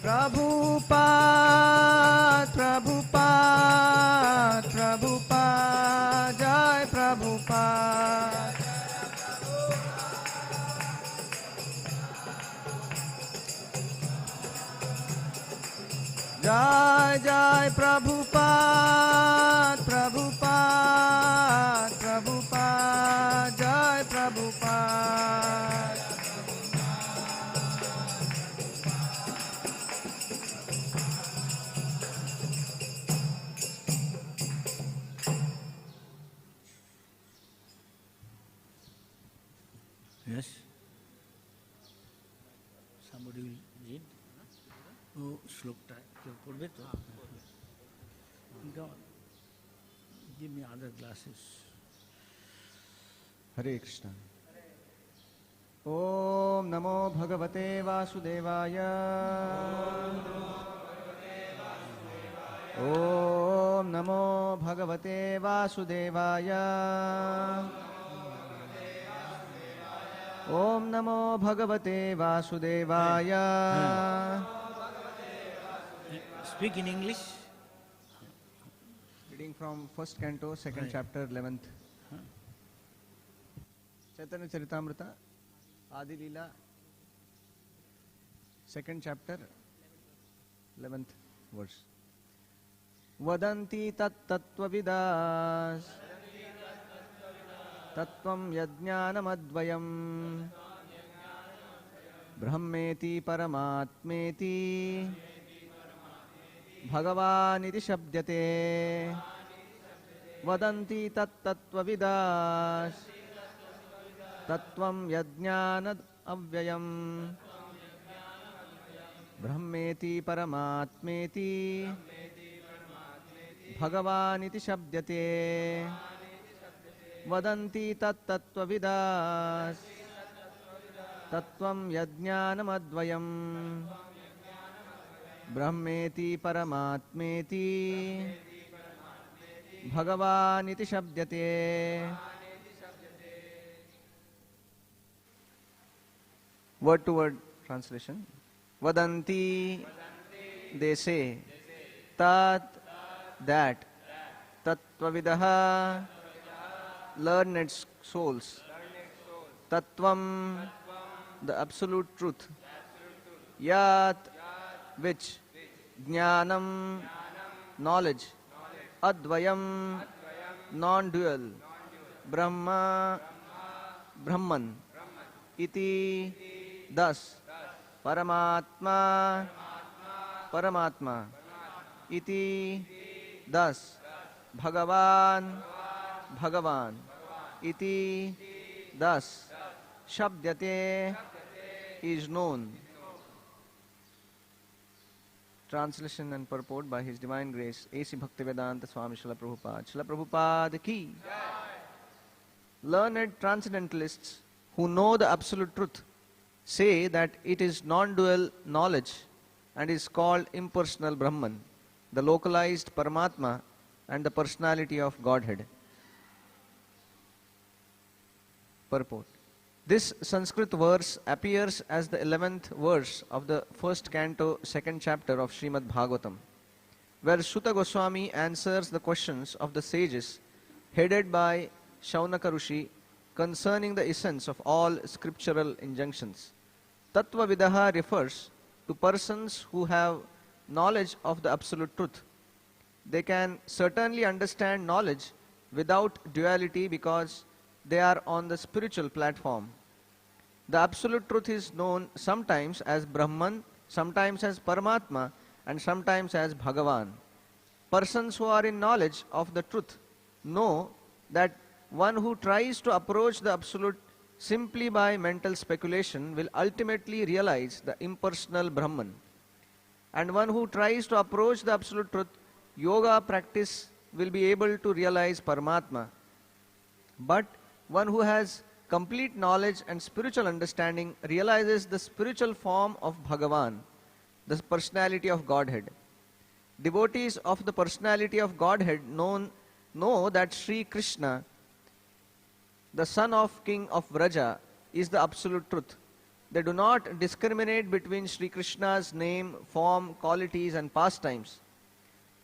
Prabhupada, Prabhupada, Prabhupada, Jai Prabhupada. Jai Jai Prabhupada, Prabhupada, Prabhupada, Jai Prabhupada. Yes. Somebody will read. Oh, Shlokta. Give me other glasses. Hare Krishna. Om Namo Bhagavate Vasudevaya. Om Namo Bhagavate Vasudevaya. Om Namo Bhagavate Vasudevaya. Speak in English. Reading from first canto, second chapter, 11th. Chaitanya Charitamrita, Adi Leela, second chapter, 11th verse. Vadanti tat tattvavidas tattvam yajnanam advayam brahmeti paramatmeti Bhagavaniti shabdyate. Vadanti tat tattvavidas tattvam yajnanad avyayam brahmeti paramatmeti Bhagavaniti shabdyate. Vadanti tat tattvavidas tattvam yajnanam advayam brahmeti paramatmeti Bhagavaniti shabdyate. Word to word translation. Vadanti, they say, tat, that, tattvavidaha, learned souls, tattvam, the absolute truth, yat, which, jnanam, knowledge, advayam, non-dual, brahma, brahman, iti, thus, paramatma, paramatma, iti, thus, bhagavan, bhagavan, iti, thus, shabdyate, is known. Translation and purport by His Divine Grace, A.C. Bhaktivedanta Swami Srila Prabhupada. Srila Prabhupada ki. Learned transcendentalists who know the absolute truth say that it is non-dual knowledge and is called impersonal Brahman, the localized Paramatma and the personality of Godhead. Purport. This Sanskrit verse appears as the 11th verse of the first canto, second chapter of Srimad Bhagavatam, where Shuta Goswami answers the questions of the sages headed by Shaunaka Rishi concerning the essence of all scriptural injunctions. Tattva Vidaha refers to persons who have knowledge of the absolute truth. They can certainly understand knowledge without duality because they are on the spiritual platform. The absolute truth is known sometimes as Brahman, sometimes as Paramatma, and sometimes as Bhagavan. Persons who are in knowledge of the truth know that one who tries to approach the absolute simply by mental speculation will ultimately realize the impersonal Brahman. And one who tries to approach the absolute truth, yoga practice, will be able to realize Paramatma. But one who has complete knowledge and spiritual understanding realizes the spiritual form of Bhagavan, the personality of Godhead. Devotees of the personality of Godhead know that Sri Krishna, the son of King of Vraja, is the absolute truth. They do not discriminate between Sri Krishna's name, form, qualities and pastimes.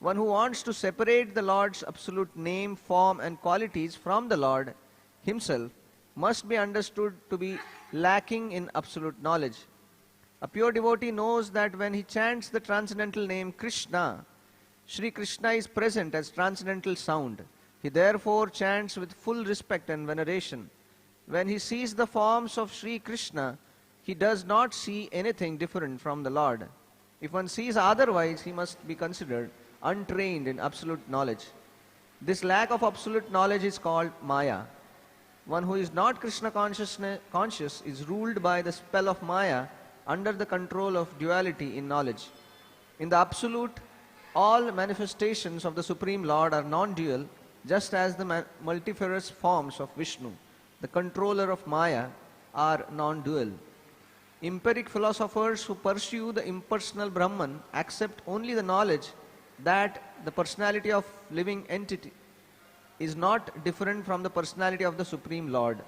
One who wants to separate the Lord's absolute name, form and qualities from the Lord himself must be understood to be lacking in absolute knowledge. A pure devotee knows that when he chants the transcendental name Krishna, Sri Krishna is present as transcendental sound. He therefore chants with full respect and veneration. When he sees the forms of Sri Krishna, he does not see anything different from the Lord. If one sees otherwise, he must be considered untrained in absolute knowledge. This lack of absolute knowledge is called Maya. One who is not Krishna conscious is ruled by the spell of Maya under the control of duality in knowledge. In the absolute, all manifestations of the Supreme Lord are non-dual, just as the multifarious forms of Vishnu, the controller of Maya, are non-dual. Empiric philosophers who pursue the impersonal Brahman accept only the knowledge that the personality of living entity is not different from the personality of the Supreme Lord.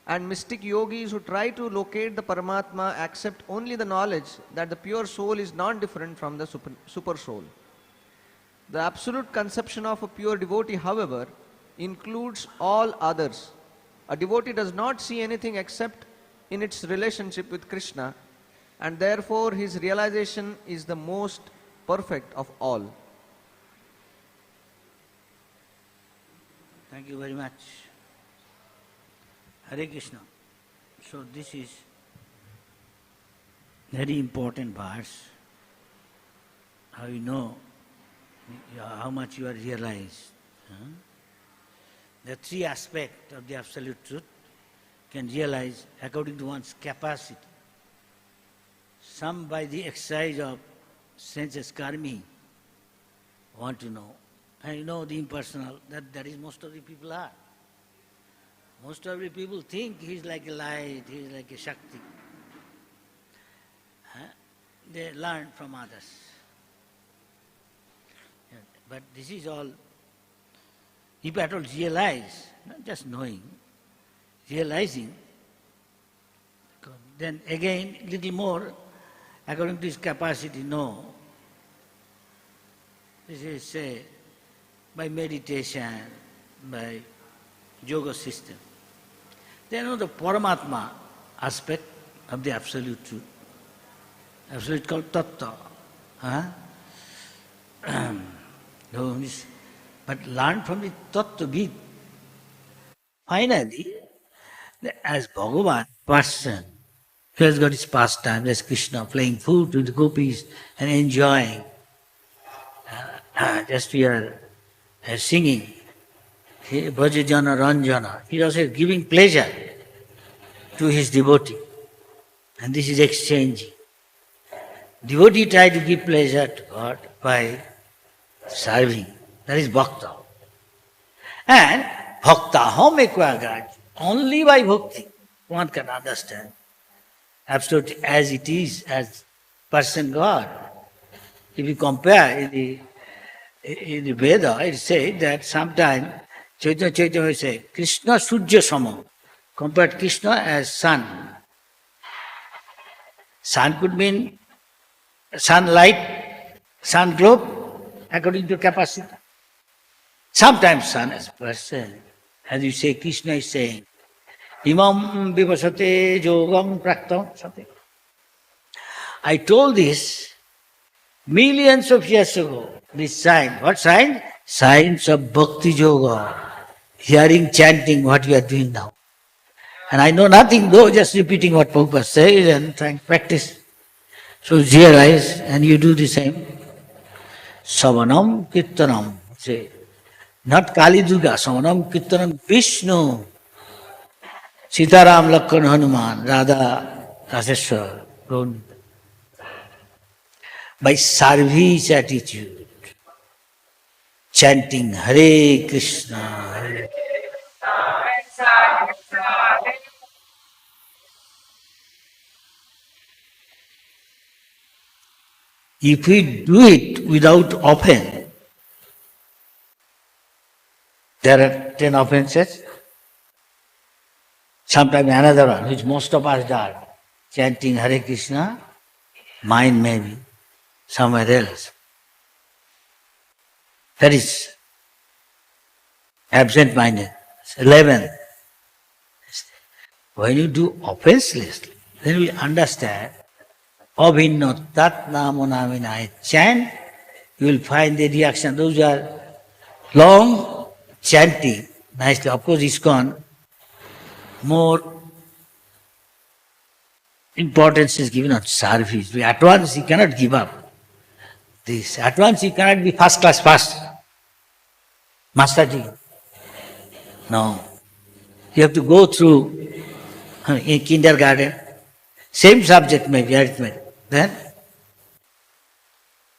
And mystic yogis who try to locate the Paramatma accept only the knowledge that the pure soul is non-different from the super soul. The absolute conception of a pure devotee, however, includes all others. A devotee does not see anything except in its relationship with Krishna, and therefore his realization is the most perfect of all. Thank you very much. Hare Krishna. So this is very important verse. How you know how much you are realized. The three aspects of the absolute truth can realize according to one's capacity. Some by the exercise of senses karmi want to know. And you know the impersonal, that is most of the people are. Most of the people think he is like a light, he is like a Shakti. They learn from others. But this is all, if at all realize, not just knowing, realizing, then again little more, according to his capacity, know. This is, say, by meditation, by yoga system. They know the Paramatma aspect of the absolute truth. Absolute called Tattva. But learn from the Tattva-vid. Finally, as Bhagavan, person, who has got his pastime, as Krishna, playing food with the gopis and enjoying, just we are singing, Bhajajana Ranjana, he is also giving pleasure to his devotee. And this is exchanging. Devotee try to give pleasure to God by serving. That is bhakta. And bhakta hom ekvagraj. Only by bhakti one can understand absolutely as it is, as person God. If you compare in the Veda, it says that sometimes Chaitanya will say, Krishna Surya Sama, compared Krishna as sun. Sun could mean sunlight, sun globe, according to capacity. Sometimes sun as person. As you say, Krishna is saying, Imam vivasate yogam praktam something. I told this millions of years ago. This sign. What sign? Signs of bhakti yoga. Hearing, chanting what you are doing now. And I know nothing though, just repeating what Prabhupada says and trying to practice. So realize and you do the same. Savanam Kirtanam. Say, not Kali Durga, Savanam Kirtanam Vishnu. Sitaram Lakhan Hanuman, Radha Raseshwar. By service attitude, chanting Hare Krishna, Hare If we do it without offense, there are 10 offenses, sometimes another one, which most of us do. chanting Hare Krishna, mind may be somewhere else. That is absent-minded. 11. When you do offenselessly, then you will understand. Abhinno tat namo namina. Chant, you will find the reaction. Those are long chanting, nicely. Of course, ISKCON, more importance is given on service. At once you cannot give up this. At once you cannot be first class first. Masterji. No. You have to go through in kindergarten. Same subject maybe, arithmetic. Then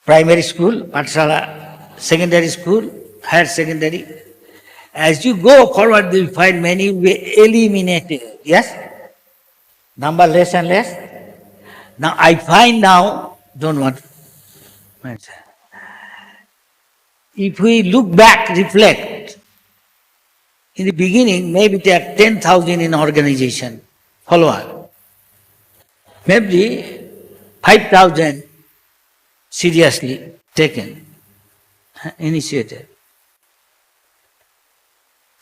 primary school, Pathshala, secondary school, higher secondary. As you go forward, you will find many eliminated. Yes? Number less and less. Now I find now, don't want to mention. If we look back, reflect, in the beginning, maybe there are 10,000 in organization, follower. Maybe 5,000 seriously taken, initiated.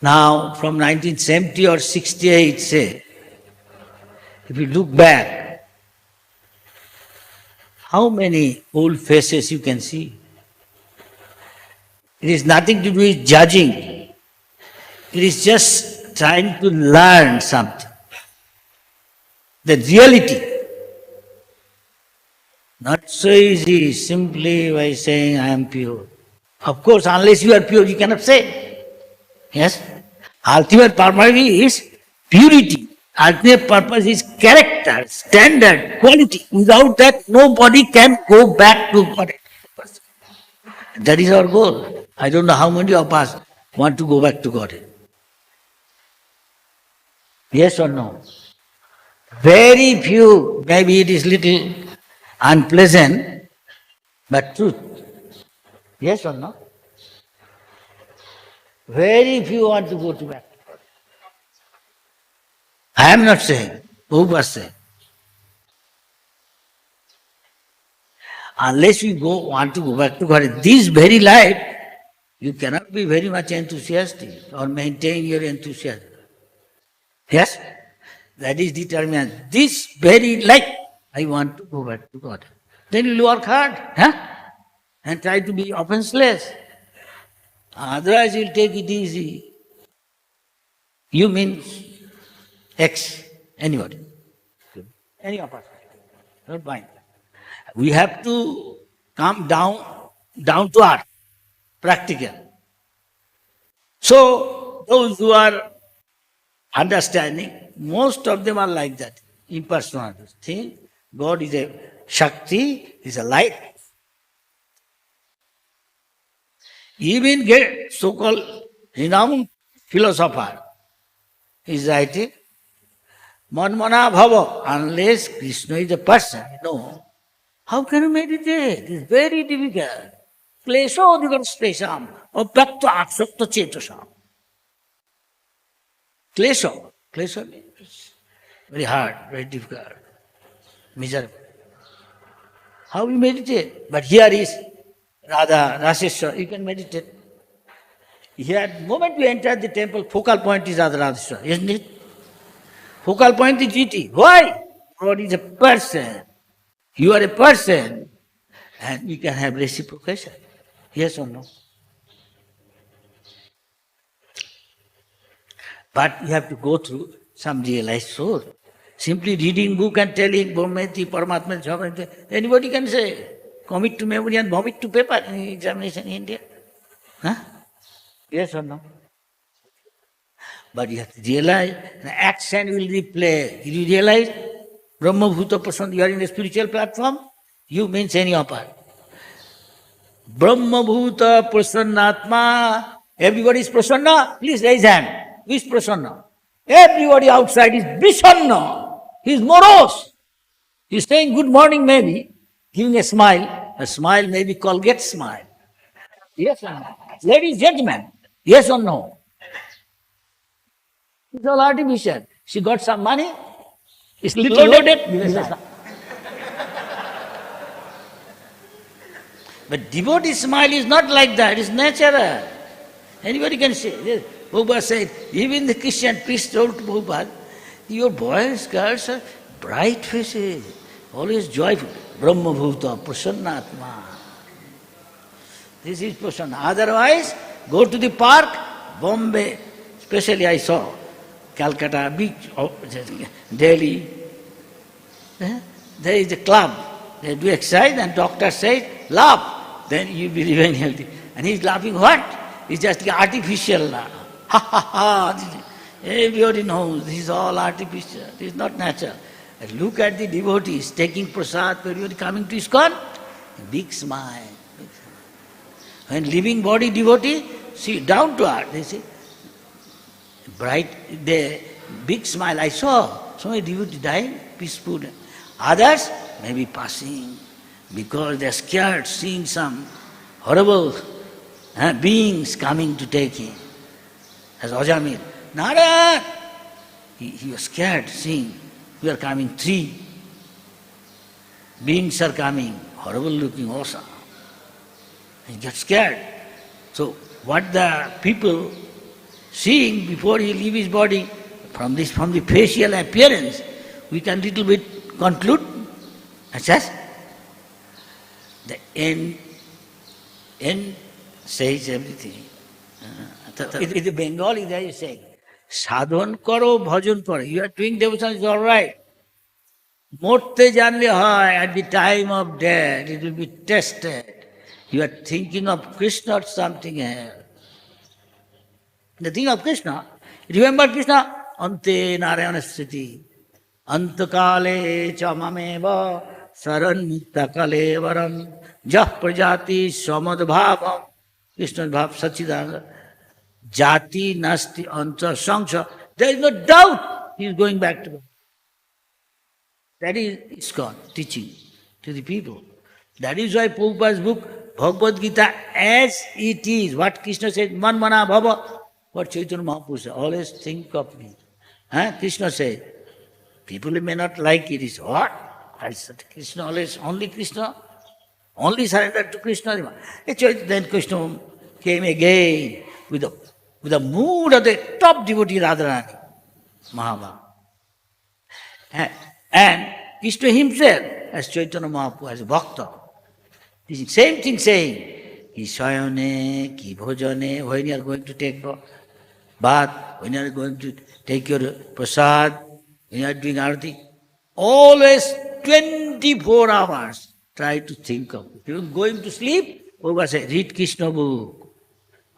Now, from 1970 or 68, say, if you look back, how many old faces you can see? It is nothing to do with judging. It is just trying to learn something. The reality. Not so easy simply by saying, I am pure. Of course, unless you are pure, you cannot say. Yes? Ultimate purpose is purity. Ultimate purpose is character, standard, quality. Without that, nobody can go back to God. That is our goal. I don't know how many of us want to go back to God. Yes or no? Very few, maybe it is little unpleasant, but truth. Yes or no? Very few want to go to back. I am not saying, who was saying? Unless we want to go back to God, this very life, you cannot be very much enthusiastic or maintain your enthusiasm. Yes? That is determined. This very life, I want to go back to God. Then you work hard, and try to be offenseless. Otherwise, you'll take it easy. You mean X, anybody. Any of us. Don't mind. We have to come down to earth, practical. So, those who are understanding, most of them are like that, impersonal. Think God is a Shakti, is a light. Even get so-called renowned philosopher is writing, Manmana Bhava, unless Krishna is a person, no. How can you meditate? It is very difficult. Klesho digarspresham, abhyakta aksakta chetasam. Klesho means very hard, very difficult, miserable. How we meditate? But here is Radha, Raseshwar, you can meditate. Here, the moment we enter the temple, focal point is Radha Raseshwar, isn't it? Focal point is deity. Why? God is a person. You are a person, and we can have reciprocation. Yes or no? But you have to go through some realized soul. Simply reading book and telling Brahmati, Paramatma, Jhava, anybody can say, commit to memory and vomit to paper in examination in India. Huh? Yes or no? But you have to realize, the action will replay. Did you realize? Brahma Bhuta Prasanna, you are in a spiritual platform, you means any of us. Brahma Bhuta Prasannatma, everybody is Prasanna, please raise hand. Who is Prasanna? Everybody outside is Vishanna. He is morose. He is saying good morning maybe, giving a smile. A smile may be Colgate smile. Yes or no? Ladies, gentlemen, yes or no? It's all artificial. She got some money, It's little loaded. But devotee smile is not like that, it's natural. Anybody can say. Yes. Prabhupada said, even the Christian priest told to Prabhupada, your boys, girls are bright faces, always joyful. Brahma Bhuta, Prasannatma. This is Prasanna. Otherwise, go to the park, Bombay, especially I saw, Calcutta, beach, Delhi. There is a club. They do exercise and doctor says, laugh, then you will be very healthy. And he's laughing what? It's just artificial. Ha ha ha. Everybody knows this is all artificial. This is not natural. And look at the devotees taking prasad, everybody coming to ISKCON, big smile. When living body devotee, see, down to earth, they say, bright, they, big smile. I saw so many devotees dying, peaceful. Others may be passing because they are scared seeing some horrible beings coming to take him. As Ajamil, Narayan! He was scared seeing, we are coming, 3 beings are coming, horrible looking, awesome. He gets scared. So what the people seeing before he leave his body, from the facial appearance, we can little bit conclude, as the end says everything. In the Bengali they are saying, sadhan karo, bhajan karo. You are doing devotion, is all right. Morte janle hoy, at the time of death, it will be tested. You are thinking of Krishna or something else. The thing of Krishna, remember Krishna? Ante Narayana Sthiti. Antakale cha mameva saranmukta kalevaram jah prajati samadbhavam. Krishna's bhav Sachidananda. Jati nasti anta sangsha. There is no doubt he is going back to God. That is ISKCON teaching to the people. That is why Prabhupada's book, Bhagavad Gita, as it is, what Krishna said, man mana bhava, what Chaitanya Mahaprabhu said, always think of me. Krishna said, people may not like it. Is what? I said, Krishna always, only Krishna, only surrender to Krishna. Then Krishna came again with the mood of the top devotee Radharani, Mahabharata. And Krishna himself, as Chaitanya Mahaprabhu, as a bhakta, this same thing saying, ki shayane, ki bhojane, when you are going to take bath, when you are going to take your prasad, when you are doing arati, always 24 hours try to think of. If you are going to sleep, Prabhupada say, read Krishna book,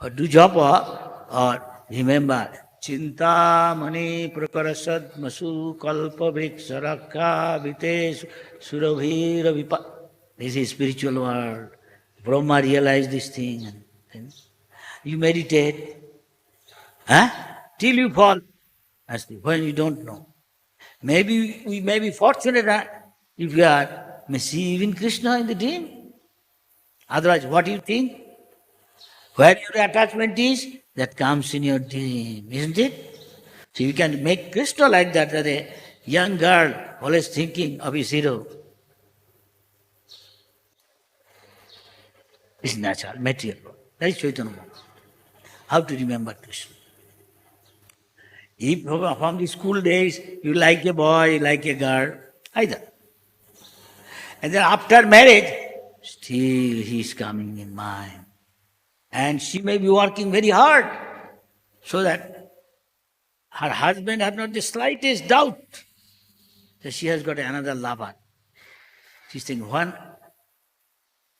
or do japa, or remember, Chintamani prakarasad masu kalpa vriksharakha vitesh surabhira vipa. This is spiritual world. Brahma realized this thing. You meditate, till you fall asleep, when you don't know. Maybe we may be fortunate if you are receiving Krishna in the dream. Otherwise, what do you think? Where your attachment is, that comes in your dream, isn't it? So you can make Krishna like that a young girl always thinking of his hero. It's natural, material. That is Chaitanya Mahaprabhu. How to remember Krishna. If from the school days you like a boy, you like a girl, either. And then after marriage, still he is coming in mind. And she may be working very hard so that her husband has not the slightest doubt that she has got another lover. She's thinking,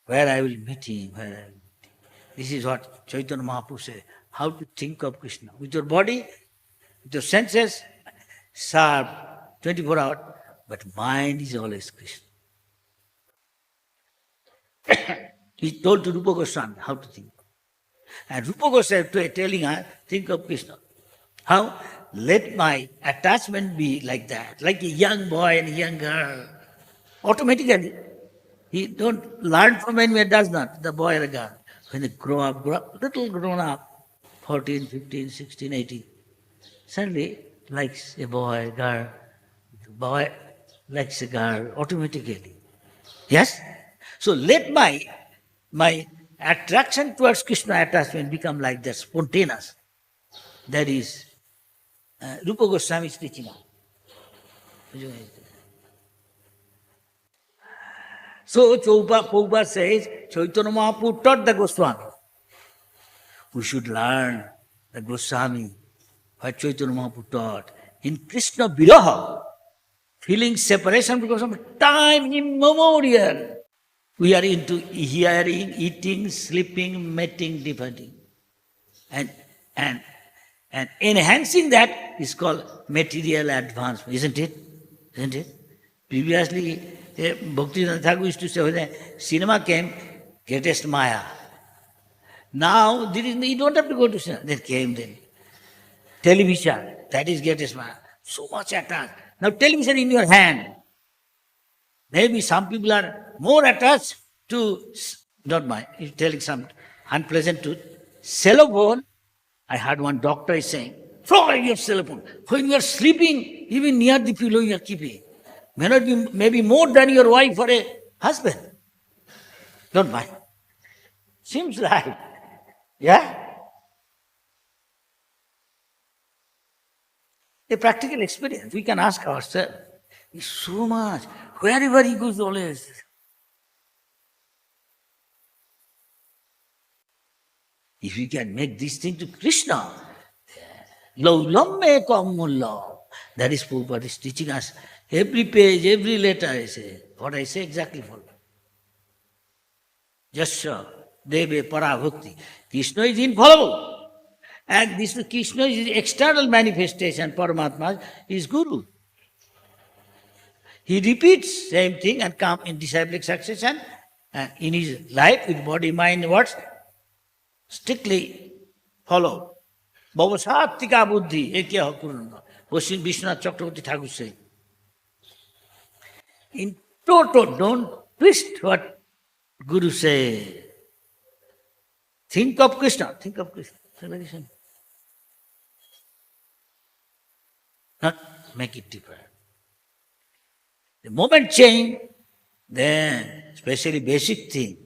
where I will meet him, where I will meet him. This is what Chaitanya Mahaprabhu says, how to think of Krishna. With your body, with your senses, sharp, 24 hours, but mind is always Krishna. He told to Rupa Goswami how to think. And Rupa Goswami telling her, think of Krishna. How? Let my attachment be like that, like a young boy and a young girl. Automatically. He don't learn from anywhere, does not, the boy or the girl. When they grow up, little grown up, 14, 15, 16, 18, suddenly likes a boy, girl, boy likes a girl automatically. Yes? So let my attraction towards Krishna attachment become like that, spontaneous. That is Rupa Goswami's teaching. So Prabhupada says, Chaitanya Mahaprabhu taught the Goswami. We should learn the Goswami, what Chaitanya Mahaprabhu taught. In Krishna Viraha, feeling separation because of time immemorial. We are into hearing, eating, sleeping, mating, dividing. And enhancing that is called material advancement, isn't it? Isn't it? Previously, Bhaktivinoda Thakur used to say, when cinema came, greatest Maya. Now, you don't have to go to cinema. Then came then. Television, that is greatest Maya. So much attached. Now, television in your hand. Maybe some people are more attached to, don't mind, he's telling some unpleasant truth. Cell phone, I heard one doctor is saying, throw away your cell phone. When you are sleeping, even near the pillow you are keeping. May not be, maybe more than your wife or a husband. Don't mind. Seems like, yeah? A practical experience. We can ask ourselves, it's so much. Wherever he goes, always. If we can make this thing to Krishna, that is Prabhupada is teaching us. Every page, every letter I say. What I say exactly follow. Jasya, Deve, Para, Bhakti. Krishna is infallible. And this Krishna is the external manifestation. Paramatma is Guru. He repeats same thing and come in disciplic succession. And in his life, with body, mind, words, strictly follow. Bhavasattika buddhi, ekya hakurunga. Vishwanath Chakravarti Thakur said. In toto, don't twist what Guru says. Think of Krishna, think of Krishna. Not make it different. The moment change, then especially basic thing.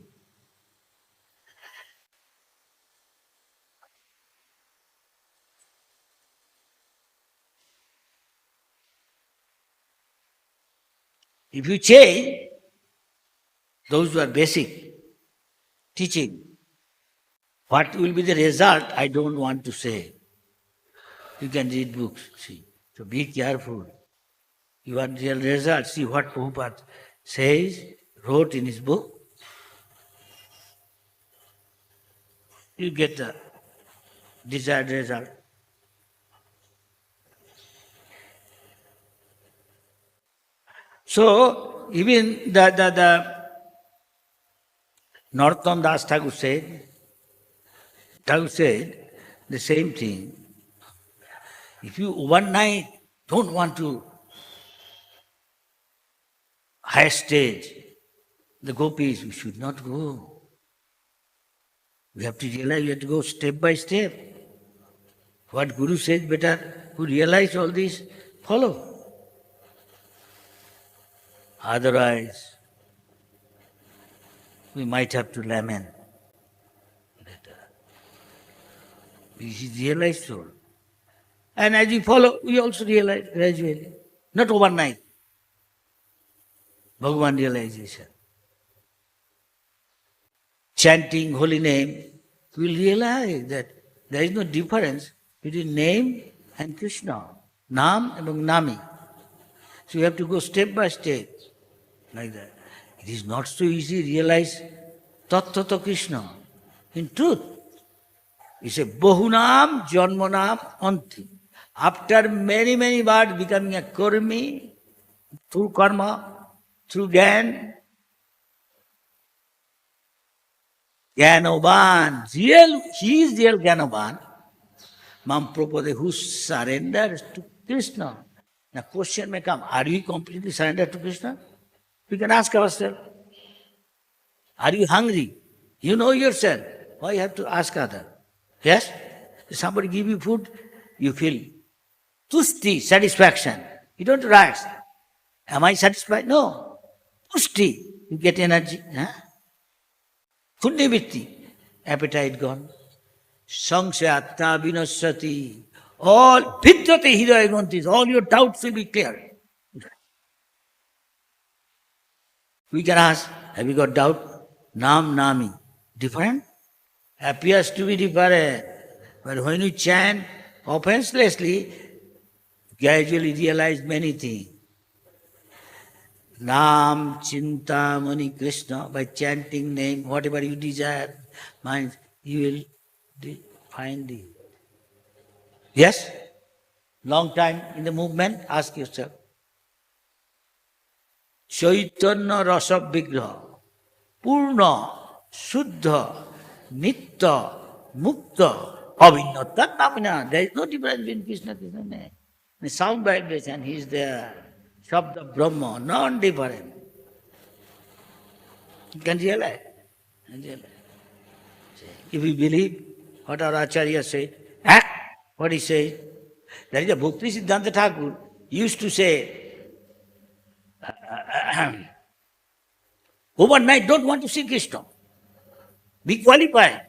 If you change, those who are basic teaching, what will be the result, I don't want to say. You can read books, see. So be careful. You want real result. See what Prabhupada says, wrote in his book. You get the desired result. So, even the Narottam Das Thakur said the same thing. If you overnight don't want to high stage, the gopis, we should not go. We have to realize, we have to go step by step. What Guru says, better who realize all this, follow. Otherwise, we might have to lament. We realize so. And as we follow, we also realize gradually, not overnight. Bhagavan realization. Chanting holy name, we will realize that there is no difference between name and Krishna. Nam and Nami. So you have to go step by step, like that. It is not so easy to realize Tattva Krishna. In truth, it's a Bahunam Janmanam Anti. After many, many births becoming a Kurmi, through karma, through Gyan, Gyanoban, he is real Gyanoban. Mam Prabhupada, who surrenders to Krishna. Now question may come, are you completely surrendered to Krishna? We can ask ourselves. Are you hungry? You know yourself. Why you have to ask others? Yes? If somebody give you food, you feel tusti, satisfaction. You don't relax. Am I satisfied? No. Pushti, you get energy. Huh? Punyavritti, appetite gone. Sangshatta vinasati. All vidyate hidaya granthis, all your doubts will be clear. We can ask, have you got doubt? Nam Nami. Different? Appears to be different. But when you chant offenselessly, gradually realize many things. Nam, Chinta, Mani, Krishna, by chanting name, whatever you desire, mind, you will find it. Yes? Long time in the movement, ask yourself. Chaitanya Rasa Vigraha, Purna, Shuddha, Nitya, Mukta, Avinna, Tatnamina. There is no difference between Krishna and Krishna. The sound vibration, he is there. Shabda Brahma, non-different. You can realize. If you believe what our Acharya said, act what he says. That is a Bhakti Siddhanta Thakur used to say, overnight don't want to see Krishna. Be qualified.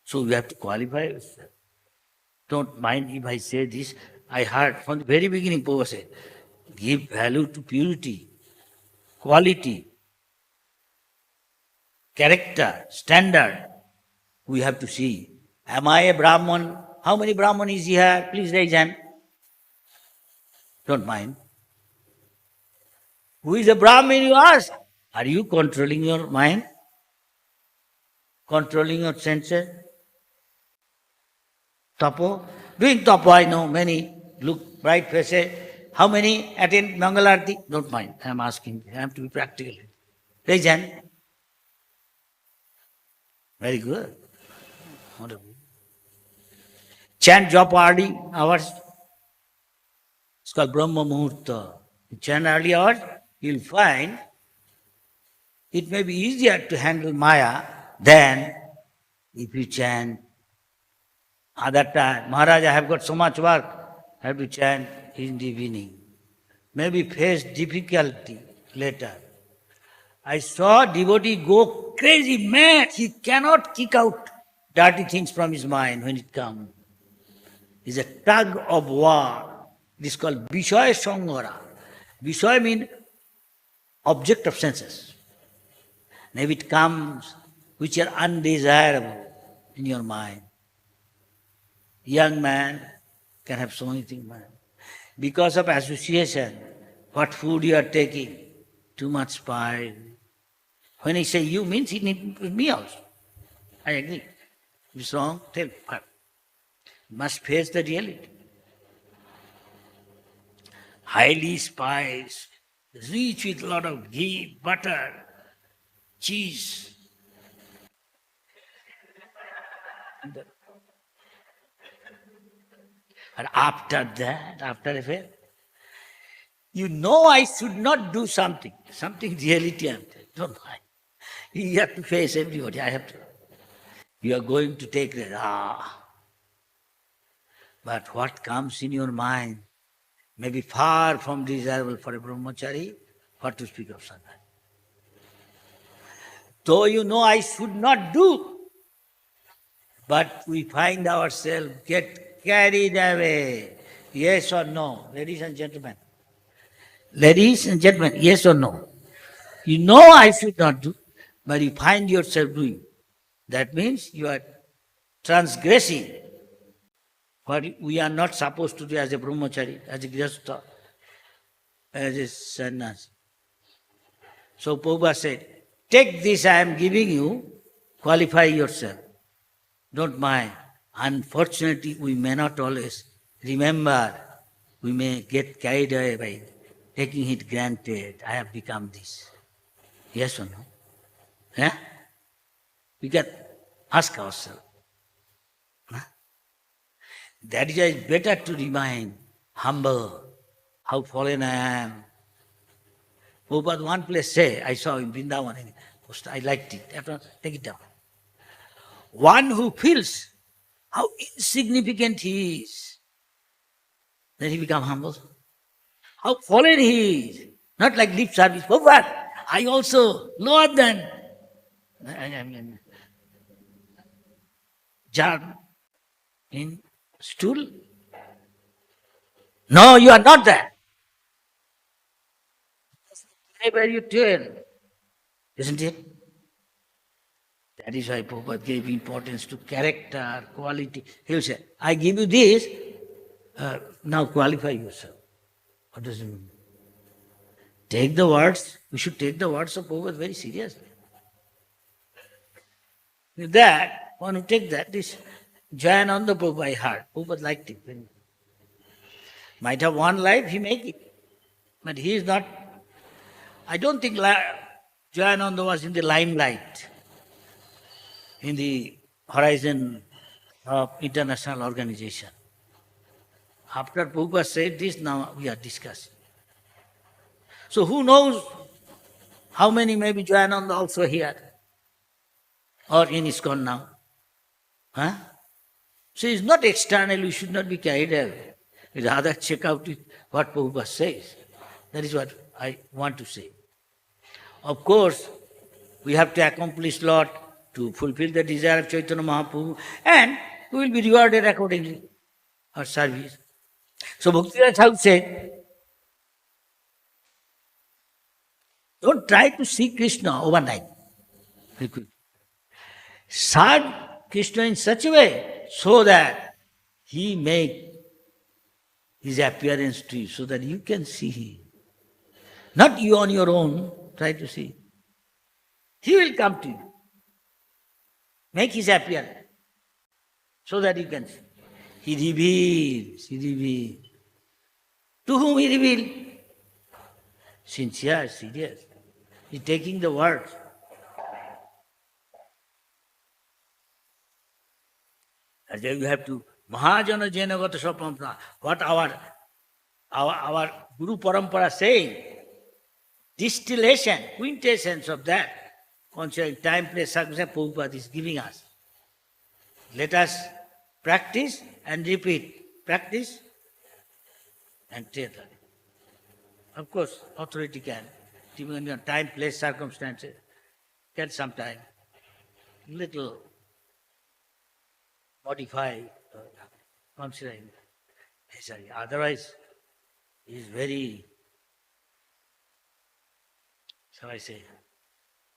So you have to qualify yourself. Don't mind if I say this. I heard from the very beginning, Prabhupada said, give value to purity, quality, character, standard. We have to see. Am I a Brahman? How many Brahman is here? Please raise hand. Don't mind. Who is a Brahmin, you ask? Are you controlling your mind? Controlling your senses? Tapo? Doing tapo, I know many look bright faces. How many attend Mangalarti? Don't mind. I am asking. I have to be practical. Raise hand. Very good. Wonderful. Chant japa early hours. It's called Brahma Muhurta. You chant early hours, you'll find it may be easier to handle Maya than if you chant other time. Maharaj, I have got so much work, I have to chant in the evening. Maybe face difficulty later. I saw devotee go crazy, mad. He cannot kick out dirty things from his mind when it comes. It's a tug of war. This is called Vishaya Sangara. Vishaya means object of senses. And if it comes, which are undesirable in your mind. Young man can have so many things, man. Because of association, what food you are taking, too much spice. When I say you means it needs me also. I agree. If it's wrong, tell me. Must face the reality. Highly spiced, rich with a lot of ghee, butter, cheese. And after that, after a fail, you know I should not do something. Something reality I'm telling. Don't mind. You have to face everybody. I have to. You are going to take that. But what comes in your mind may be far from desirable for a brahmachari, what to speak of sadhana. Though you know I should not do, but we find ourselves get carried away. Yes or no? Ladies and gentlemen. Ladies and gentlemen, yes or no? You know I should not do, but you find yourself doing. That means you are transgressing what we are not supposed to do as a brahmachari, as a grihastha, as a sannyasi. So Prabhupada said, take this I am giving you, qualify yourself. Don't mind. Unfortunately, we may not always remember. We may get carried away by taking it granted. I have become this. Yes or no? Yeah? We can ask ourselves. Huh? That is why it's better to remain humble, how fallen I am. Prabhupada one place say, I saw in Vrindavan, I liked it. After, take it down. One who feels how insignificant he is, then he becomes humble. How fallen he is, Not like lip service. Prabhupada, I also lower than jar in stool. No, you are not that. Where you turn, isn't it? That is why Prabhupada gave importance to character, quality. He will say, I give you this, now qualify yourself. What does it mean? Take the words, we should take the words of Prabhupada very seriously. With that, one who take that, this Jayananda Prabhupada I heard. Prabhupada liked it. Might have one life, he make it. But he is not, I don't think Jayananda was in the limelight, in the horizon of international organization. After Prabhupada said this, now we are discussing. So who knows how many maybe Jayananda also here or in ISKCON now? Huh? So it's not external, we should not be carried away. Rather check out what Prabhupada says. That is what I want to say. Of course, we have to accomplish a lot to fulfill the desire of Chaitanya Mahaprabhu, and we will be rewarded accordingly, our service. So Bhaktivinoda Thakur said, don't try to see Krishna overnight. Serve Krishna in such a way so that he make his appearance to you, so that you can see him. Not you on your own try to see. He will come to you. Make his appearance so that you can see. He reveals. To whom he reveals? Sincere, serious. He's taking the words. And then you have to, Mahajana Jena Gata Sapampa, what our Guru Parampara saying, distillation, quintessence of that, concerning time, place, circumstance, Prabhupada is giving us. Let us practice and repeat. Practice and tell. Of course, authority can, depending on time, place, circumstances, can sometimes little modify, considering necessary. Otherwise, it is very, shall I say,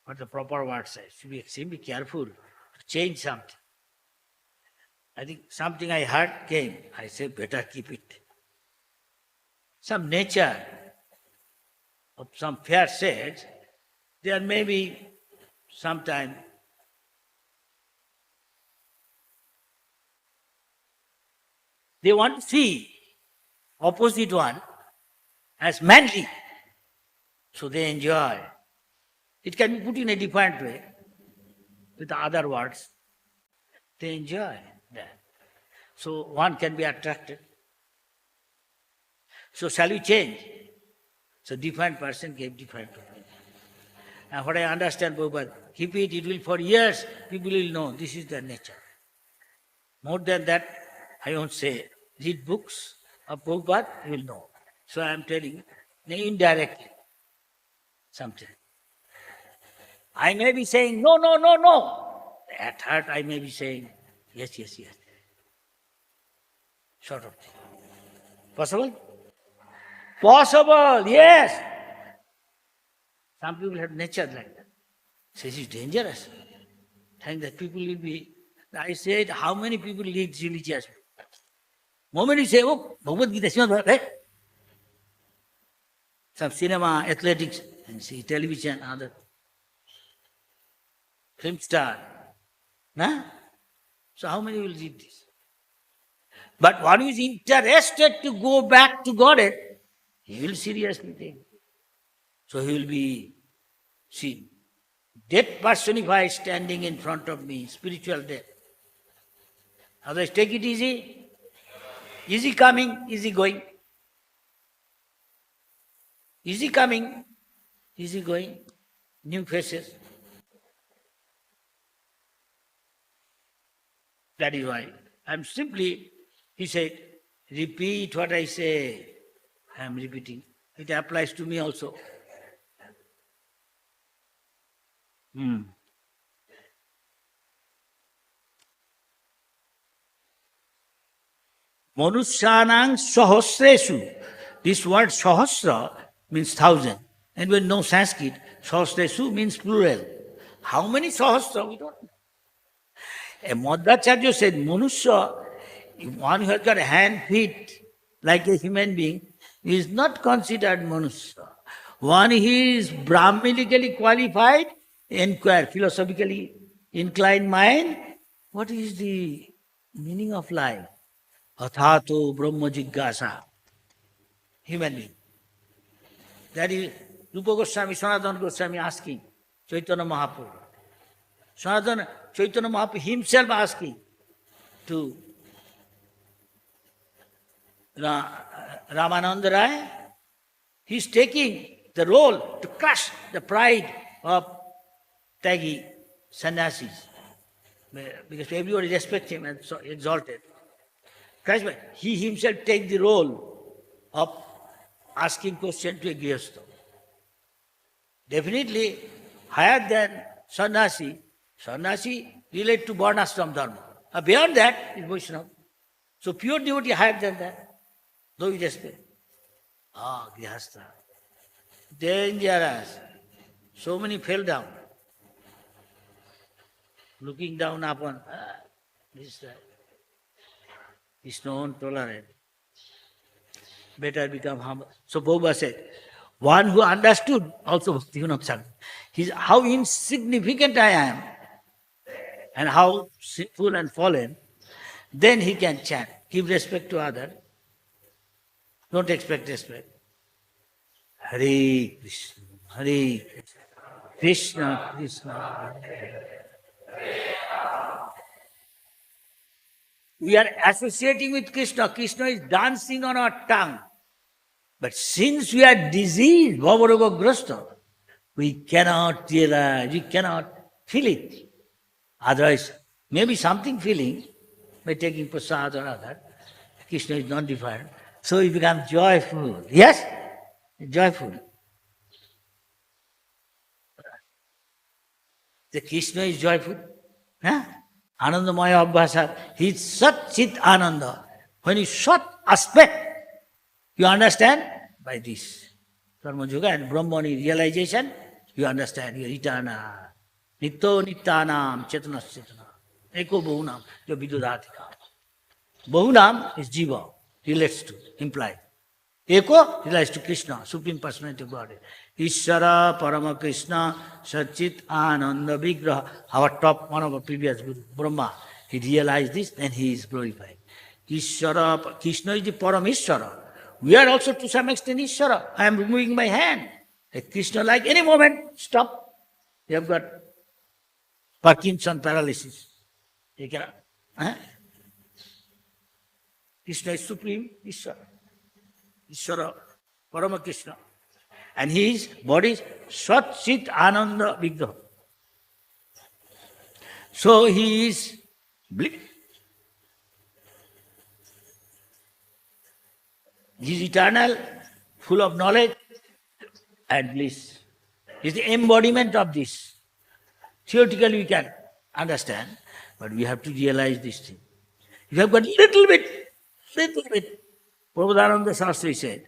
what the proper word says, should be extremely careful to change something. I think something I heard came, I said, better keep it. Some nature of some fair sex, there may be sometime they want to see opposite one as manly, so they enjoy. It can be put in a different way, with other words. They enjoy that. So one can be attracted. So shall we change? So different person gave different opinion. And what I understand, Prabhupada, keep it, it will for years, people will know this is their nature. More than that, I won't say. Read books of Prabhupada, you will know. So I am telling indirectly something. I may be saying, no, no, no, no. At heart I may be saying, yes, yes, yes. Sort of thing. Possible? Possible, yes. Some people have nature like that. Says it's dangerous. Think that people will be. I said, how many people lead religious? Moment you say, oh, Bhagavad Gita, right? Some cinema, athletics, and see television, other film star. Nah? So how many will read this? But one who is interested to go back to Godhead, he will seriously take. So he will be seen. Death personified standing in front of me, spiritual death. Otherwise, take it easy. Easy coming, easy going. Easy coming, easy going. New faces. That is why I'm simply, he said, repeat what I say. I am repeating. It applies to me also. Manusyanang sahasresu. This word sahasra means thousand. And we know Sanskrit, sahasresu means plural. How many sahasra? We don't know. A Madhvacharya said, Manusya, one who has got hand, feet, like a human being, is not considered Manusya. One who is Brahmanically qualified, inquire, philosophically inclined mind, what is the meaning of life? Athato Brahma Jigyasa. Human being. That is Rupa Goswami, Sanatana Goswami asking Chaitanya Mahaprabhu. Chaitanya Mahaprabhu himself asking to Ramananda Rai. He is taking the role to crush the pride of Tagi sannyasis. Because everybody respects him and so exalted. He himself takes the role of asking question to a grihastha. Definitely higher than sannyasi. Sannyasi relate to varnashram dharma. Beyond that is Vaishnava. So pure devotee higher than that. Though we respect. Grihastha. Dangerous. So many fell down. Looking down upon this is not tolerant. Better become humble. So Prabhupada said, one who understood also Bhakti-Vinod how insignificant I am and how sinful and fallen, then he can chant. Give respect to others. Don't expect respect. Hare Krishna, Hare Krishna, Krishna. We are associating with Krishna. Krishna is dancing on our tongue. But since we are diseased, Bhavarogagrasta, we cannot realize, we cannot feel it. Otherwise, maybe something feeling by taking prasad or other. Krishna is not defined. So we become joyful. Yes? Joyful. The Krishna is joyful. Huh? Anandamaya Abhyasa. He is Sat Chit Ananda. When he short aspect, you understand? By this. Karma Yoga and Brahmani realization, you understand. You are eternal. Nitto Nityanam Chetanas Chetana. Eko Bahunam. Your Vidudhatika. Bahunam is Jiva. Relates to, implied. Eko relates to Krishna, Supreme Personality of Godhead. Ishvara Parama Krishna Satchit Ananda Vigraha. Our top, one of our previous Guru, Brahma, he realized this, then he is glorified. Ishvara, Krishna is the Paramishvara. We are also to some extent Ishvara. I am removing my hand. Like Krishna, like any moment, stop. You have got Parkinson paralysis. You cannot. Krishna is Supreme Ishvara. Ishvara, Parama Krishna. And his body is Sat Chit Ananda Vigraha. So he is eternal, full of knowledge and bliss. He is the embodiment of this. Theoretically we can understand, but we have to realize this thing. You have got little bit, Prabhupada Shastri said,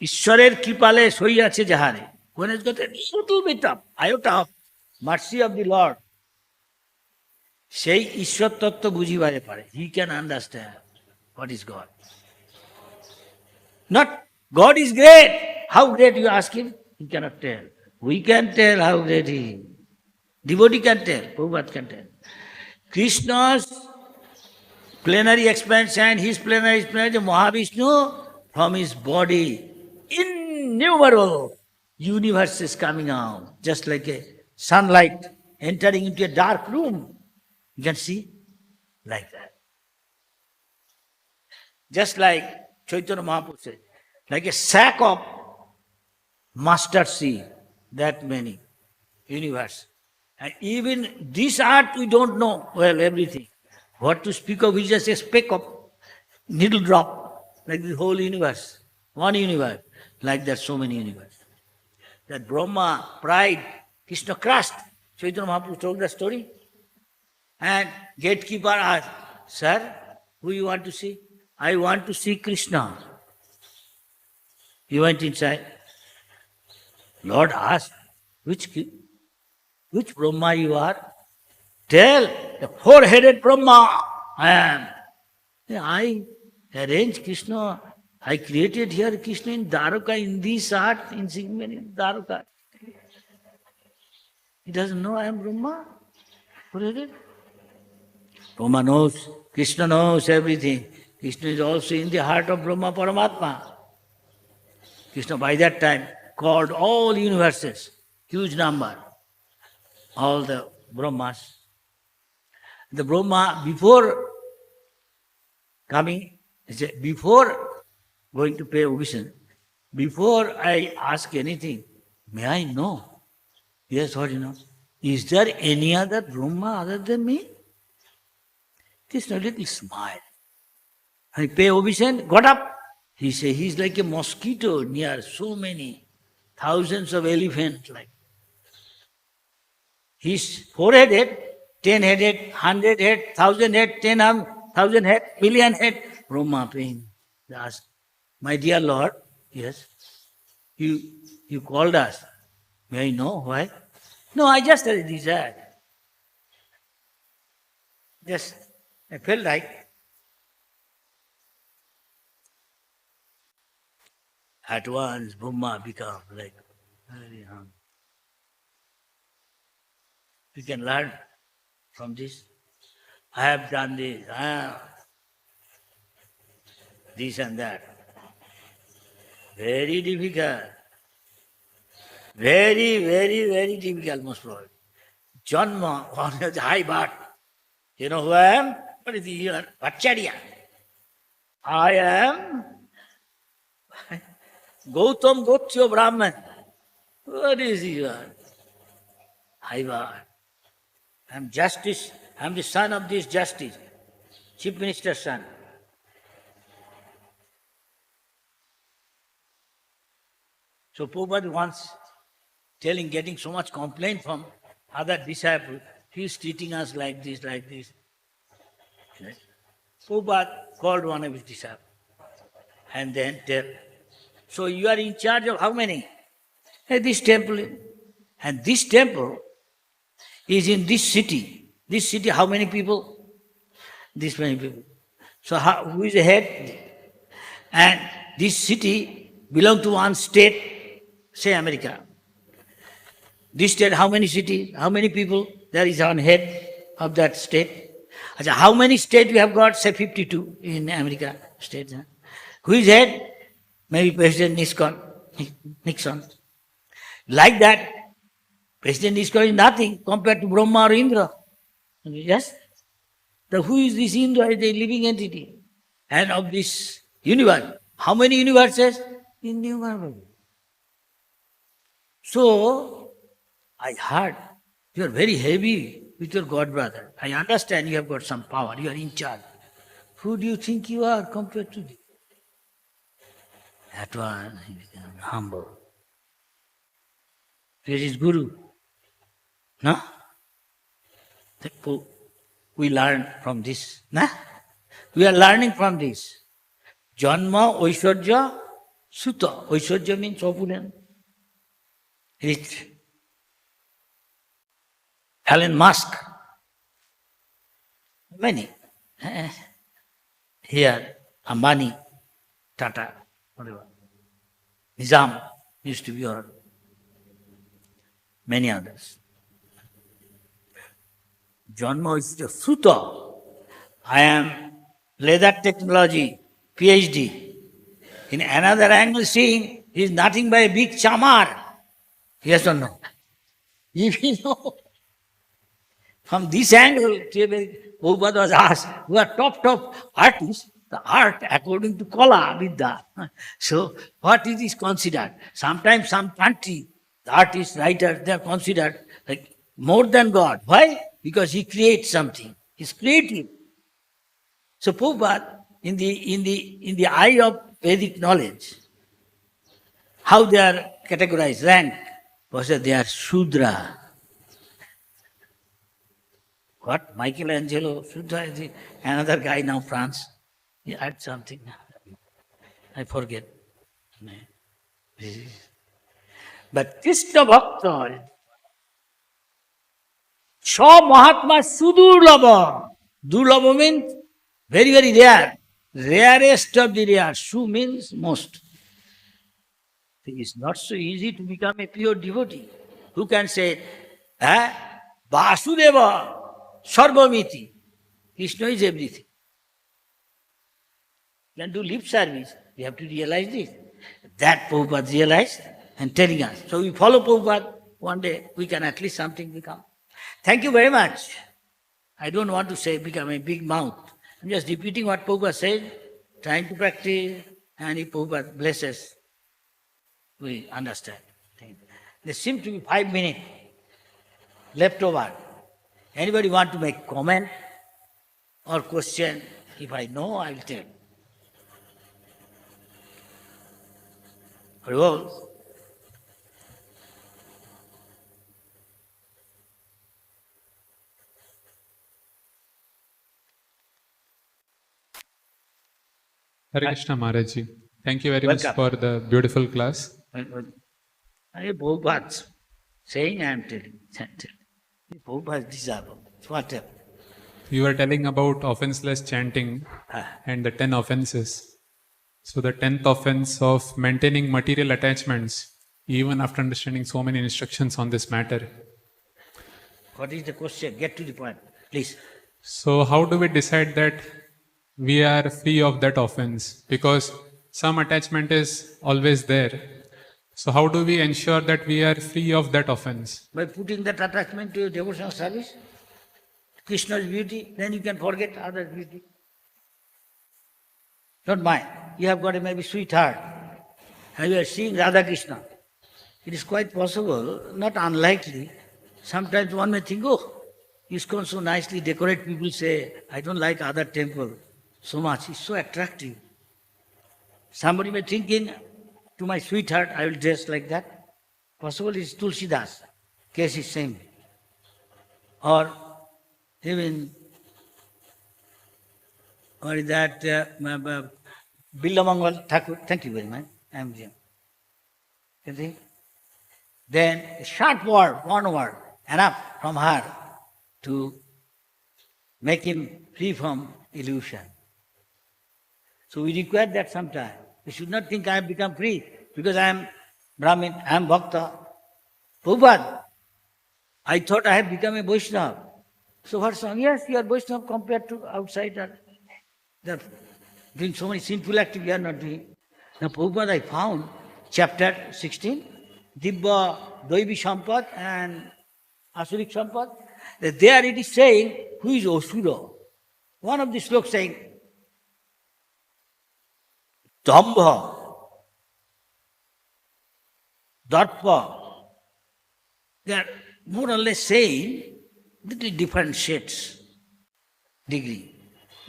Ishwarer Kripale Soyache Jahare. When it's got a little bit of iota of mercy of the Lord, সেই ঈশ্বর তত্ত্ব বুঝিবারে পারে. He can understand what is God. Not God is great. How great you ask him? He cannot tell. We can tell how great he is. Devotee can tell. Prabhupada can tell. Krishna's plenary expansion, his plenary expansion, Mahavishnu, from his body, innumerable universes coming out, just like a sunlight entering into a dark room. You can see like that. Just like Chaitanya Mahaprabhu said, like a sack of mustard seed, that many universe. And even this earth we don't know well everything. What to speak of is just a speck of Little drop, like the whole universe. One universe, like that so many universes. That Brahma, pride, Krishna crushed. Chaitanya Mahaprabhu told the story. And gatekeeper asked, Sir, who you want to see? I want to see Krishna. He went inside. Lord asked, which Brahma you are? Tell, the four-headed Brahma I am. I arranged Krishna. I created here Krishna in Dwaraka, in this art, in Sigmund, in Dwaraka. He doesn't know I am Brahma. Four-headed. Brahma knows, Krishna knows everything. Krishna is also in the heart of Brahma Paramatma. Krishna by that time called all universes, huge number, all the Brahmas. The Brahma, before coming, he said, before going to pay obeisance, before I ask anything, may I know? Yes, what you know? Is there any other Brahma other than me? Krishna little smile. I pay obeisance, got up. He said, he's like a mosquito near so many thousands of elephants. Like he's four-headed, 10-headed, 100-head, 1,000-head, 10,000-head, million-head. Brahma paying. They asked, my dear Lord, yes, you called us. May I know why? No, I just had a desire. Just, I felt like at once Brahma become like very hungry. We can learn from this. I have done this, this and that. Very difficult. Very, very, very difficult, most probably. Janma on the high birth. You know who I am? What is he? Acharya. I am Gautam Gotya Brahman. What is he? High birth. I am justice. I am the son of this justice. Chief Minister's son. So Prabhupada once getting so much complaint from other disciples, he is treating us like this, like this. Right? Prabhupada called one of his disciples and then tell, so you are in charge of how many? This temple. And this temple is in this city. This city, how many people? This many people. So who is the head? And this city belongs to one state, say America. This state, how many cities, how many people? There is one head of that state. How many states we have got? Say 52 in America states. Who is head? Maybe President Nixon. Like that, President Nixon is nothing compared to Brahma or Indra. Yes? Who is this Indra? Is a living entity. And of this universe, how many universes? Innumerable. So, I heard you are very heavy with your God brother. I understand you have got some power, you are in charge. Who do you think you are compared to this? That one, he became humble. Where is Guru? No? We learn from this. No? We are learning from this. Janma, Oishwarya, Sutta. Oishwarya means opulent. Rich. Elon Musk. Many. Here, Ambani, Tata, whatever. Nizam used to be your many others. Janma is the Sutta. I am leather technology, PhD. In another angle, seeing he is nothing but a big chamar. Yes or no? If you know, from this angle, Prabhupada was asked, who are top artists, the art according to Kala, Vidya. So, what is this considered? Sometimes some country, the artists, writers, they are considered like more than God. Why? Because he creates something. He's creative. So Prabhupada in the eye of Vedic knowledge, how they are categorized, rank, was that they are Shudra. What? Michelangelo, Shudra, is another guy now, France. He had something. I forget. But Krishna Bhakta, Sha Mahatma Sudurlabha. Durlabha means very, very rare. Rarest of the rare. Su means most. It is not so easy to become a pure devotee. Who can say, Vasudeva Sarvamiti. Krishna is everything. You can do lip service. We have to realize this. That Prabhupada realized and telling us. So we follow Prabhupada. One day we can at least something become. Thank you very much. I don't want to say become a big mouth. I'm just repeating what Prabhupada said, trying to practice, and if Prabhupada blesses, we understand. There seems to be 5 minutes left over. Anybody want to make comment or question? If I know, I will tell. Very well. Hare Krishna Maharaj ji. Thank you very Welcome. much for the beautiful class. Prabhupada saying, I am telling. Prabhupada disciple. Whatever. You were telling about offenseless chanting and the 10 offenses. So the 10th offense of maintaining material attachments, even after understanding so many instructions on this matter. What is the question? Get to the point, please. So how do we decide that we are free of that offense? Because some attachment is always there. So how do we ensure that we are free of that offense? By putting that attachment to your devotional service, Krishna's beauty, then you can forget other beauty. Don't mind. You have got a maybe sweetheart, and you are seeing Radha Krishna. It is quite possible, not unlikely. Sometimes one may think, oh, ISKCON so nicely decorate. People say, I don't like other temple so much. It's so attractive. Somebody may thinking, to my sweetheart, I will dress like that. Possible is Tulsidas. Case is same. Or even, or that Billamangal Thakur. Thank you very much. I am here. You see? Then a short word, one word, enough from her to make him free from illusion. So we require that sometime. We should not think I have become free because I am Brahmin, I am Bhakta. Prabhupada, I thought I had become a Vaishnava. So for some, yes, you are Vaishnava compared to outsider. They are doing so many sinful activities you are not doing. Now Prabhupada, I found chapter 16, Dibba Daivi Sampad and Asurik Sampad. There it is saying, who is Asura? One of the slokas saying, Dambha, Darpa. They are more or less saying little different shades, degree.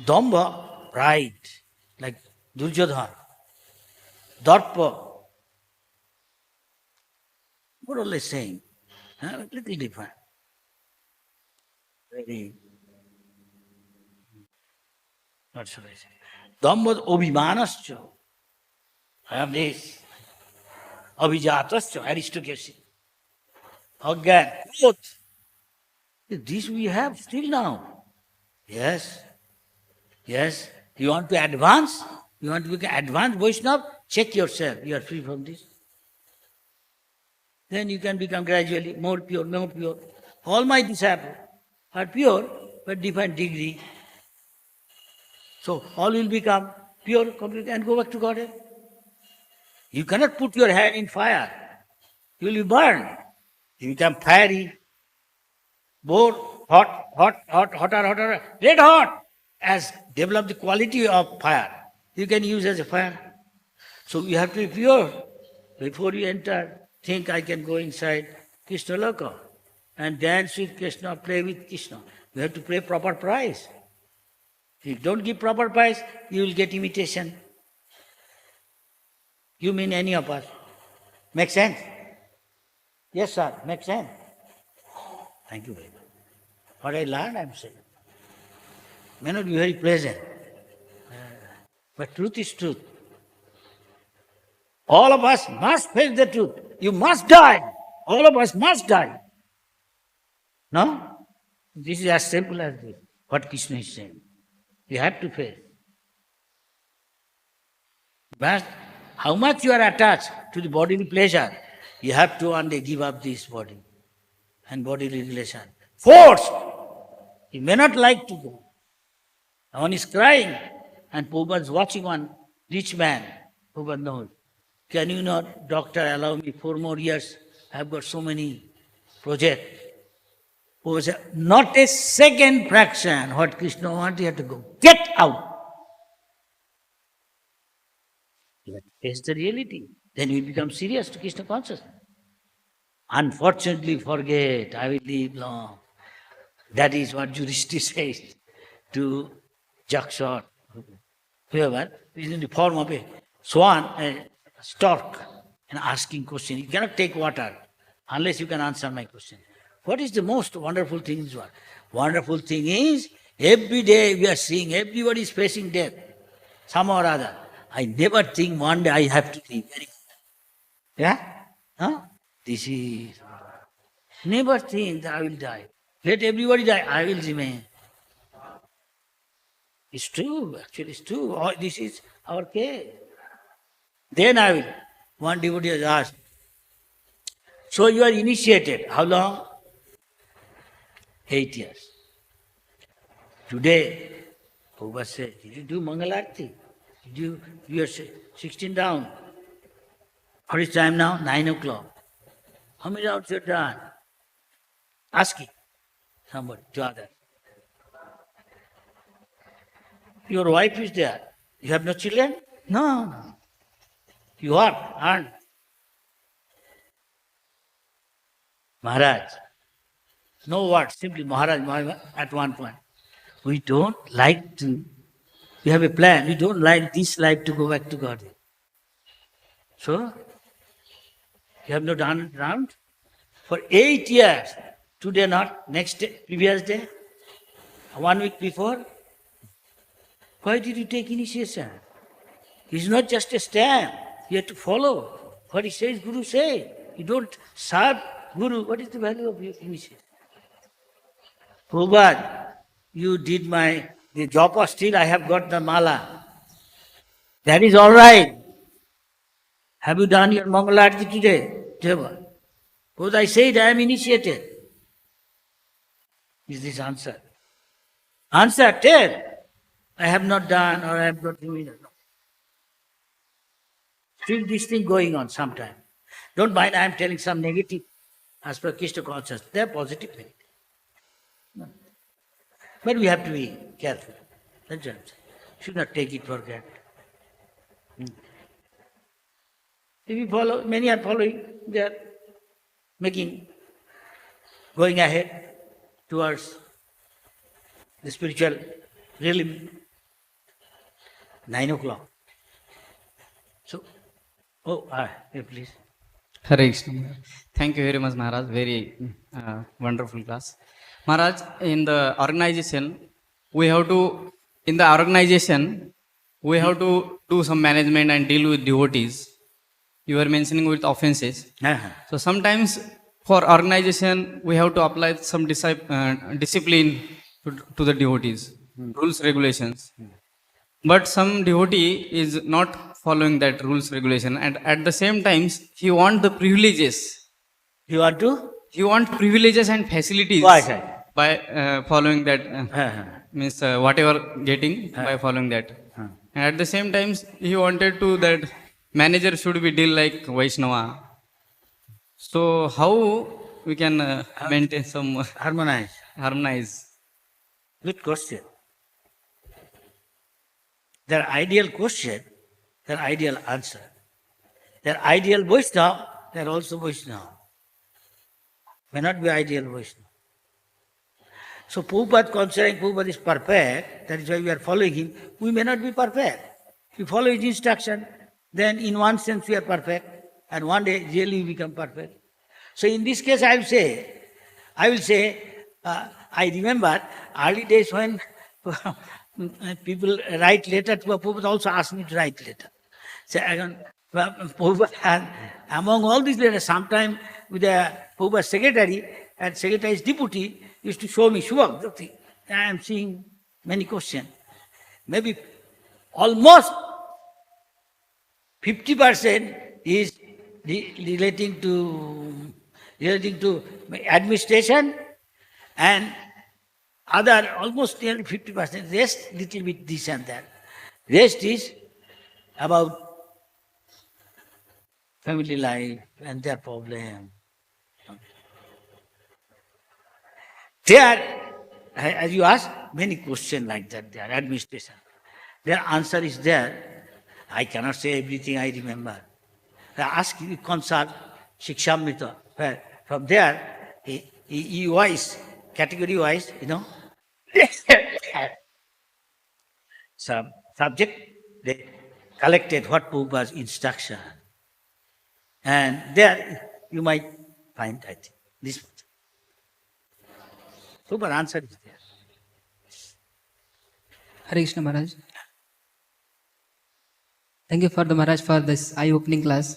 Dambha, pride, like Duryodhana. Darpa, more or less same, little different. Very, what should I say? Dambha Abhimanascha. I am this. Abhijatascha, aristocracy. Again, growth. This we have still now. Yes. Yes. You want to advance? You want to become advanced Vaishnava? Check yourself. You are free from this. Then you can become gradually more pure, more pure. All my disciples are pure, but different degree. So all will become pure, complete, and go back to Godhead. You cannot put your hand in fire. You will be burned. You become fiery, more hot, hotter, red hot. As develop the quality of fire, you can use as a fire. So you have to be pure before you enter. Think I can go inside Krishna Loka and dance with Krishna, play with Krishna. You have to pay proper price. If you don't give proper price, you will get imitation. You mean any of us? Make sense? Yes, sir. Make sense? Thank you very much. What I learned, I'm saying. May not be very pleasant. But truth is truth. All of us must face the truth. You must die. All of us must die. No? This is as simple as this. What Krishna is saying. You have to face. But how much you are attached to the bodily pleasure, you have to one day give up this body and bodily relation. Forced! You may not like to go. One is crying, and Prabhupada is watching one rich man. Prabhupada knows. Can you not, doctor, allow me 4 more years? I have got so many projects. Prabhupada said, not a second fraction. What Krishna wants, you have to go. Get out! You have to face the reality. Then you become serious to Krishna consciousness. Unfortunately, forget, I will live long. That is what Yudhishthira says to Jaksha, whoever, is in the form of a swan, a stork, and asking question. You cannot take water unless you can answer my question. What is the most wonderful thing in this world? Wonderful thing is, every day we are seeing everybody is facing death, somehow or other. I never think one day I have to live. Yeah? Huh? This is... Never think that I will die. Let everybody die, I will remain. It's true, actually it's true. Oh, this is our case. Then I will. One devotee has asked, so you are initiated. How long? 8 years. Today, Prabhupada said, did you do Mangalarti? Did you do your 16 down? What is time now? 9 o'clock. How many rounds you have done? Asking somebody to others. Your wife is there. You have no children? No. You are, aren't? Maharaj. No words, simply Maharaj at one point. We don't like to, we have a plan, we don't like this life to go back to God. So, you have no done round? For 8 years, today not, next day, previous day, 1 week before. Why did you take initiation? It's not just a stamp. You have to follow what he says, Guru says. You don't serve Guru. What is the value of your initiation? Prabhupada, you did the japa, still I have got the mala. That is all right. Have you done your Mangalarti today? Because I said I am initiated. Is this answer? Answer, tell. I have not done or I have not doing it. No. Still this thing going on sometime. Don't mind I am telling some negative as per Krishna consciousness. They are positive negative. No. But we have to be careful. That's what I'm saying. Should not take it for granted. If you follow, many are following, they are going ahead towards the spiritual realm. 9 o'clock. So, please. Hare Krishna. Thank you very much, Maharaj. Very wonderful class. Maharaj, in the organization, we have to do some management and deal with devotees. You were mentioning with offenses. So sometimes for organization, we have to apply some discipline to the devotees, rules, regulations. But some devotee is not following that rules, regulation, and at the same time, he want the privileges. You want to? He want privileges and facilities by following that, means whatever getting by following that. And at the same time, he wanted to that manager should be deal like Vaishnava. So how we can maintain some harmonize? Good question. Their ideal question, their ideal answer. Their ideal Vaishnava, they are also Vaishnava. May not be ideal Vaishnava. So Prabhupada considering Prabhupada is perfect, that is why we are following him. We may not be perfect. If we follow his instruction, then in one sense we are perfect, and one day really we become perfect. So in this case I will say, I remember early days when people write letter to Prabhupada, also asked me to write letter. So Prabhupada, among all these letters, sometime with the Prabhupada secretary and secretary's deputy used to show me, Subhag, I am seeing many questions. Maybe almost 50% is relating to administration, and other almost nearly 50%, rest little bit this and that. Rest is about family life and their problem. There, as you ask, many questions like that, their administration. Their answer is there. I cannot say everything I remember. I ask you, consult Shikshamrita. From there, he wise, category wise, some subject, they collected what Prabhupada's instruction. And there you might find, I think, this. Super answer is there. Hare Krishna Maharaj. Thank you for the Maharaj for this eye-opening class.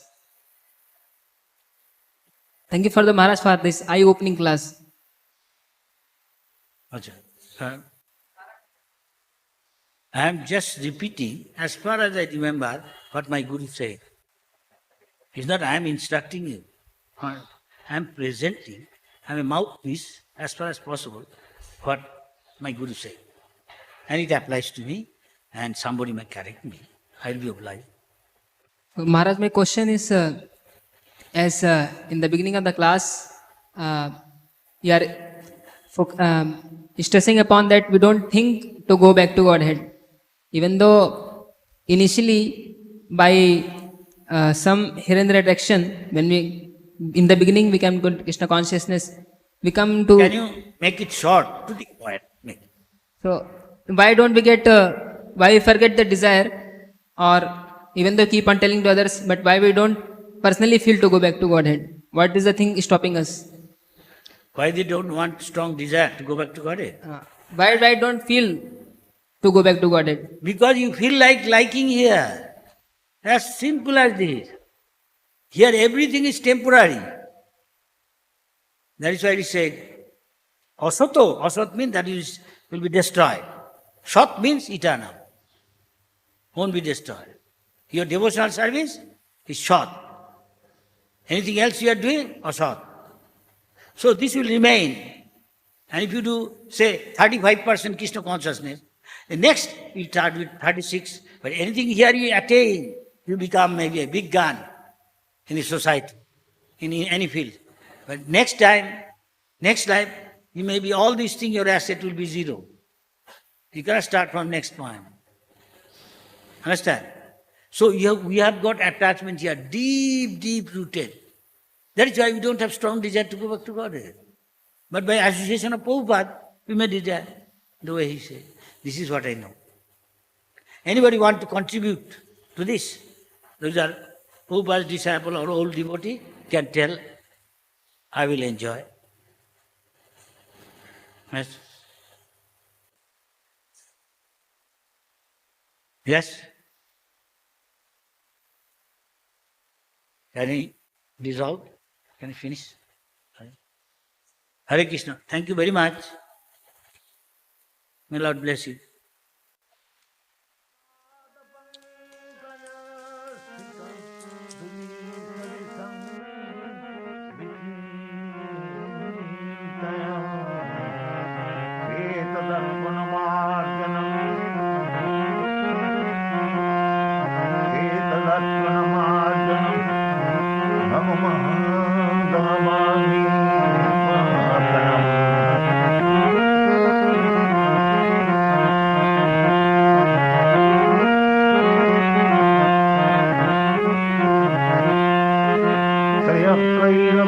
Thank you for the Maharaj for this eye-opening class. I am just repeating as far as I remember what my Guru said. It's not I am instructing you. I am presenting, I am a mouthpiece as far as possible what my Guru said. And it applies to me, and somebody may correct me. I will be obliged. Maharaj, my question is, as in the beginning of the class, you are stressing upon that we don't think to go back to Godhead. Even though initially by some here and there attraction, when we, in the beginning we come to Krishna consciousness, we come to... Can you make it short? To the quiet. Make it. So, why don't we get, why we forget the desire, or even though keep on telling to others, but why we don't personally feel to go back to Godhead? What is the thing stopping us? Why they don't want strong desire to go back to Godhead? Why don't feel to go back to Godhead? Because you feel like liking here. As simple as this. Here everything is temporary. That is why he said, Asato. Asat means that is will be destroyed. Sat means eternal. Won't be destroyed. Your devotional service is Sat. Anything else you are doing, Asat. So this will remain. And if you do, say, 35% Krishna consciousness, the next you start with 36. But anything here you attain, you become maybe a big gun in the society, in any field. But next life, you may be all these things, your asset will be zero. You cannot start from next point. Understand? So we have got attachment here, deep rooted. That is why we don't have strong desire to go back to Godhead. But by association of Prabhupada, we may desire the way he said. This is what I know. Anybody want to contribute to this? Those are Prabhupada's disciple or old devotee, can tell, I will enjoy. Yes? Yes? Can I dissolve? Can I finish? Hare Krishna. Thank you very much. May Lord bless you. Saya